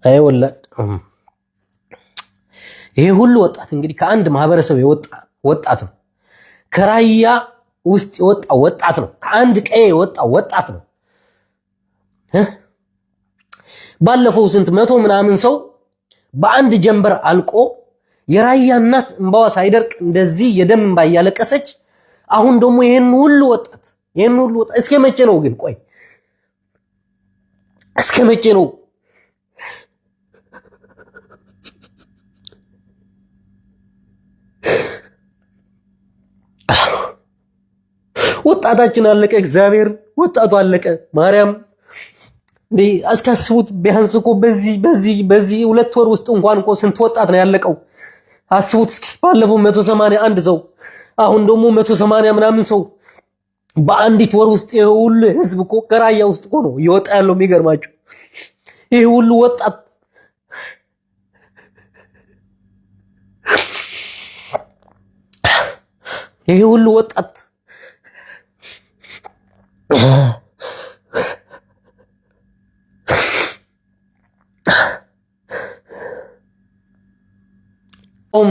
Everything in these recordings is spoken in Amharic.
አይወላድ ይሄ ሁሉ ወጣት እንግዲህ ከአንድ ማህበረሰብ የወጣ ወጣት ነው። ከራያ ውስጥ የወጣ ወጣት ነው። ከአንድ ቀዬ የወጣ ወጣት ነው። ባለፈው ስንት መቶ ምናምን ሰው በአንድ ጀንበር አልቆ የራያ እናት እንባዋ ሳይደርቅ እንደዚህ የደም እንባ እያለቀሰች አሁን ደግሞ ይሄን ሁሉ ወጣት እስከ መቼ ነው ግን? ቆይ እስከ መቼ ነው? ወጣታችን አለቀ። እግዚአብሔር ወጣቱ አለቀ። ማርያም እንዴ አስካስቡት። ቢያንስ እኮ በዚህ 2 ወር ውስጥ እንኳን እኮ ስንት ወጣት ነው ያለቀው? አስቡት እስኪ። ባለፈው 181 ሰው አሁን ደግሞ 180 ምናምን ሰው በአንዲት ወር ውስጥ ይሄ ሁሉ ህዝብ እኮ ከራያ ውስጥ እኮ ነው እየወጣ ያለው። የሚገርማችሁ ይሄ ሁሉ ወጣት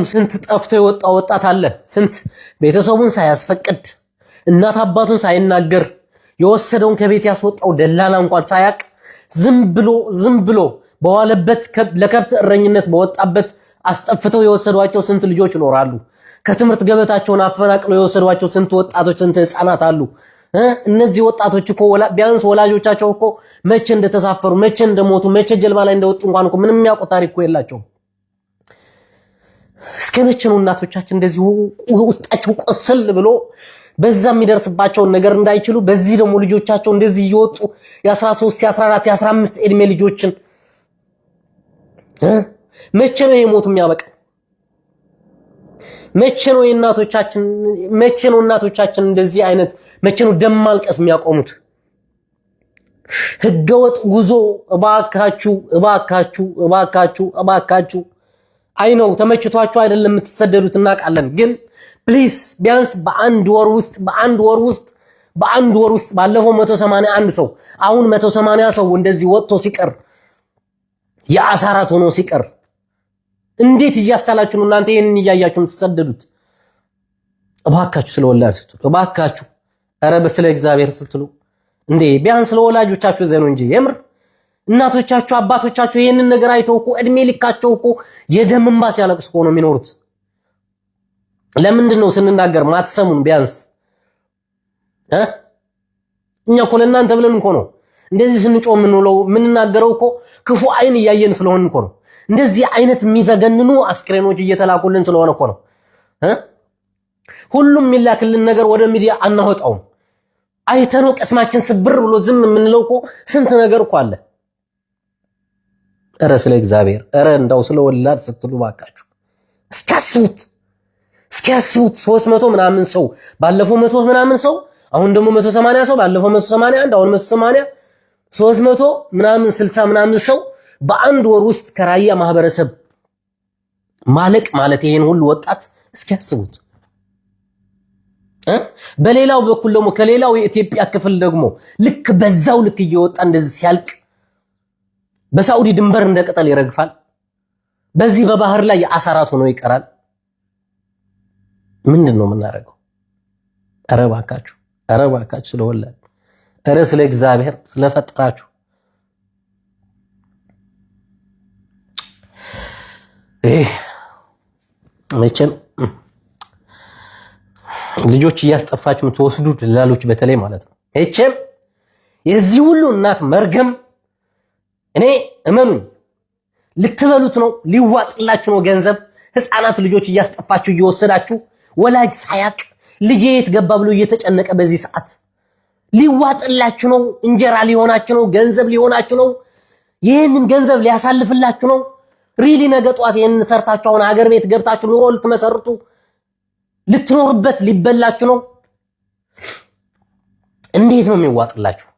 ስንት ጠፍቶ የወጣ ወጣት አለ። ስንት ቤተሰቡን ሳያስፈቅድ እናት አባቱን ሳይናገር የወሰደውን ከቤት ያስወጣው ደላላ እንኳን ሳያቅ ዝም ብሎ በዋለበት ለከብት እረኝነት በወጣበት አስጠፍተው የወሰዷቸው ስንት ልጆች ይኖራሉ። ከትምህርት ገበታቸውን አፈናቅለው የወሰዷቸው ስንት ወጣቶች ስንት ህፃናት አሉ። እነዚህ ወጣቶች እኮ ቢያንስ ወላጆቻቸው እኮ መቼ እንደተሳፈሩ መቼ እንደሞቱ መቼ ጀልባ ላይ እንደወጡ እንኳን እኮ ምንም የሚያውቁት ታሪክ እኮ የላቸውም። እስከ መቼ ነው እናቶቻችን እንደዚህ ውስጣቸው ቆስል ብሎ በዛ የሚደርስባቸውን ነገር እንዳይችሉ በዚህ ደግሞ ልጆቻቸው እንደዚህ እየወጡ የ13 የ14 የ15 እድሜ ልጆችን መቼ ነው የሞት የሚያበቃው? መቼ ነው እናቶቻችን እንደዚህ አይነት መቼ ነው ደም ማልቀስ የሚያቆሙት? ህገወጥ ጉዞ እባካችሁ አይ ነው ተመችቷችሁ አይደለም የምትሰደዱት እናውቃለን። ግን ፕሊስ ቢያንስ በአንድ ወር ውስጥ ባለፈው 181 ሰው አሁን 180 ሰው እንደዚህ ወጥቶ ሲቀር የአሳራት ሆኖ ሲቀር እንዴት እያስተላችሁ ነው እናንተ ይሄንን እያያችሁ የምትሰደዱት? እባካችሁ ስለወላድ ስትሉ እባካችሁ ኧረ በስለ እግዚአብሔር ስትሉ እንዴ ቢያንስ ለወላጆቻችሁ ዘኑ እንጂ የምር እናቶቻችሁ አባቶቻችሁ ይሄንን ነገር አይተው እኮ እድሜ ልካቸው እኮ የደም እንባ ሲያለቅሱ እኮ ነው የሚኖሩት። ለምንድን ነው ስንናገር ማትሰሙን? ቢያንስ እኛ እኮ ለእናንተ ብለን እኮ ነው እንደዚህ ስንጮህ የምንውለው የምንናገረው እኮ ክፉ አይን እያየን ስለሆነ እኮ ነው። እንደዚህ አይነት የሚዘገንኑ አስክሬኖች እየተላኩልን ስለሆነ እኮ ነው። ሁሉም የሚላክልን ነገር ወደ ሚዲያ አናወጣውም። አይተነው ቅስማችን ስብር ብሎ ዝም የምንለው እኮ ስንት ነገር እኮ አለ። ኧረ ስለ እግዚአብሔር ኧረ እንዳው ስለ ወላድ ስትሉ ባካችሁ እስኪያስቡት 300 ምናምን ሰው ባለፈው 100 ምናምን ሰው አሁን ደግሞ 180 ሰው ባለፈው 181 አሁን 180 300 ምናምን 60 ምናምን ሰው በአንድ ወር ውስጥ ከራያ ማህበረሰብ ማለቅ ማለት ይሄን ሁሉ ወጣት እስኪያስቡት። በሌላው በኩል ደግሞ ከሌላው የኢትዮጵያ ክፍል ደግሞ ልክ በዛው ልክ እየወጣ እንደዚህ ሲያልቅ በሳዑዲ ድንበር እንደ ቅጠል ይረግፋል። በዚህ በባህር ላይ የአሳራት ሆኖ ይቀራል። ምንድነው የምናደርገው? ኧረ እባካችሁ ስለወላድ ኧረ ስለ እግዚአብሔር ስለፈጠራችሁ መቼም ልጆች እያስጠፋችሁ የምትወስዱ ደላሎች በተለይ ማለት ነው። መቼም የዚህ ሁሉ እናት መርገም እኔ እመኑኝ ልትበሉት ነው፣ ሊዋጥላችሁ ነው ገንዘብ። ህፃናት ልጆች እያስጠፋችሁ እየወሰዳችሁ ወላጅ ሳያቅ ልጄ የት ገባ ብሎ እየተጨነቀ በዚህ ሰዓት ሊዋጥላችሁ ነው። እንጀራ ሊሆናችሁ ነው፣ ገንዘብ ሊሆናችሁ ነው። ይሄንን ገንዘብ ሊያሳልፍላችሁ ነው። ሪሊ ነገ ጧት ይሄንን ሰርታችሁ አሁን ሀገር ቤት ገብታችሁ ኑሮ ልትመሰርቱ ልትኖርበት ሊበላችሁ ነው። እንዴት ነው የሚዋጥላችሁ?